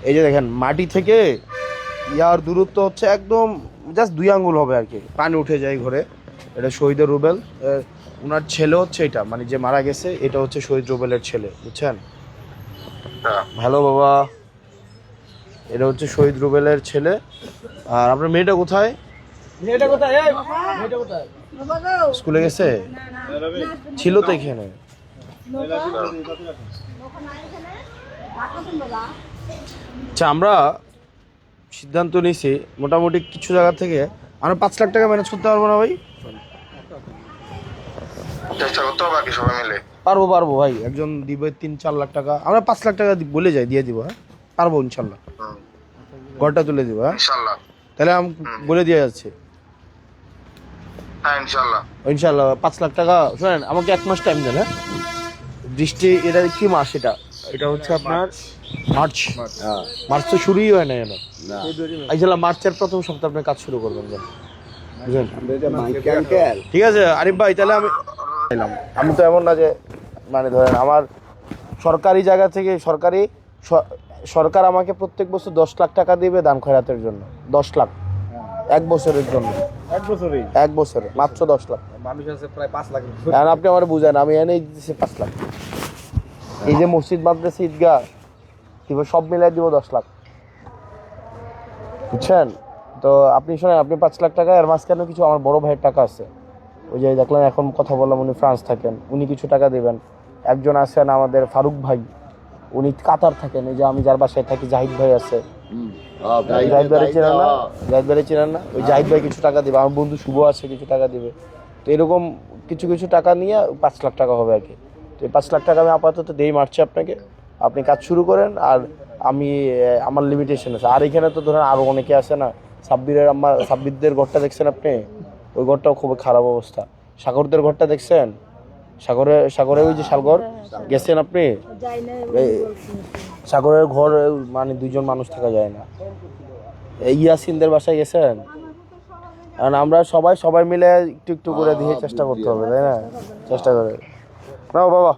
এই যে দেখেন মাটি থেকে ইয়ার দূরত্ব হচ্ছে একদম জাস্ট 2 আঙ্গুল হবে আর কি, পানি উঠে যায় ঘরে। এটা শহীদের রুবেল, ওনার ছেলে হচ্ছে এটা, মানে যে মারা গেছে এটা হচ্ছে শহীদ রুবেলের ছেলে, বুঝছেন? হ্যালো বাবা, এটা হচ্ছে শহীদ রুবেলের ছেলে। আর আপনার মেয়েটা কোথায়? স্কুলে গেছে? ছিল তো এখানে। আচ্ছা, আমরা সিদ্ধান্ত নিয়েছি মোটামুটি কিছু জায়গা থেকে আমরা 5 লাখ টাকা ম্যানেজ করতে পারবো না ভাই? চেষ্টা করতে হবে বাকি সবাই মিলে। পারবো ভাই, একজন দিবে 3-4 লাখ টাকা, আমরা 5 লাখ টাকা বলে যাই, দিয়ে দিব। হ্যাঁ পারবো ইনশাল্লাহ, ঘরটা তুলে দিব। হ্যাঁ ইনশাআল্লাহ। তাহলে আমি বলে দিয়ে যাচ্ছি হ্যাঁ ইনশাআল্লাহ। ইনশাল্লাহ 5 লাখ টাকা। শোনেন, আমাকে 1 মাস টাইম দেন। হ্যাঁ বৃষ্টি, এটা কি মাস? এটা হচ্ছে আপনার মার্চ। মার্চ তো শুরুই হয় না কেন? ইনশাল্লাহ মার্চের প্রথম সপ্তাহে আপনি কাজ শুরু করবেন। ঠিক আছে আরিফ ভাই, তাহলে আমি তো এমন না যে, মানে ধরেন আমার সরকারি জায়গা থেকে সরকার আমাকে প্রত্যেক বছর 10 লাখ টাকা দিবে দান খয়রাতের জন্য। 10 লাখ 1 বছরের জন্য। 1 বছরে মাত্র 10 লাখ। মানুষ আছে প্রায় 5 লাখ। এখন আপনি আমার বুঝেন, আমি এনেই দিচ্ছি 5 লাখ। এই যে মসজিদ, মাদ্রাসা, ঈদগাহ দিব, সব মিলাই দিব 10 লাখ, বুঝছেন? তো আপনি শোনেন, আপনি 5 লাখ টাকা, এর মাঝখানে কিছু আমার বড় ভাইয়ের টাকা আছে। ওই যে দেখলাম এখন কথা বললাম, উনি ফ্রান্স থাকেন, উনি কিছু টাকা দেবেন। একজন আছেন আমাদের ফারুক ভাই, উনি কাতার থাকেন। এই যে আমি যার বাসায় থাকি, জাহিদ ভাই আছে। জাহিদ ভাই চিনেন না? ওই জাহিদ ভাই কিছু টাকা দিবে। আমার বন্ধু শুভ আছে, কিছু টাকা দিবে। তো এরকম কিছু টাকা নিয়ে 5 লাখ টাকা হবে আর কি। তো এই 5 লাখ টাকা আমি আপাতত দেই মারছি আপনাকে, আপনি কাজ শুরু করেন। আর আমি আমার লিমিটেশন আছে। আর এখানে তো ধরেন আরও অনেকে আছে না, সাব্বিরদের ঘরটা দেখছেন আপনি? ওই ঘরটাও খুব খারাপ অবস্থা। সাগরদের ঘরটা দেখছেন? সাগরে ওই যে সাগর গেছেন আপনি? সাগরের ঘর মানে 2জন মানুষ থাকা যায় না। ইয়াসিনদের বাসায় গেছেন? কারণ আমরা সবাই মিলে একটু করে দিয়ে চেষ্টা করতে হবে, তাই না? চেষ্টা করে নাও বাবা।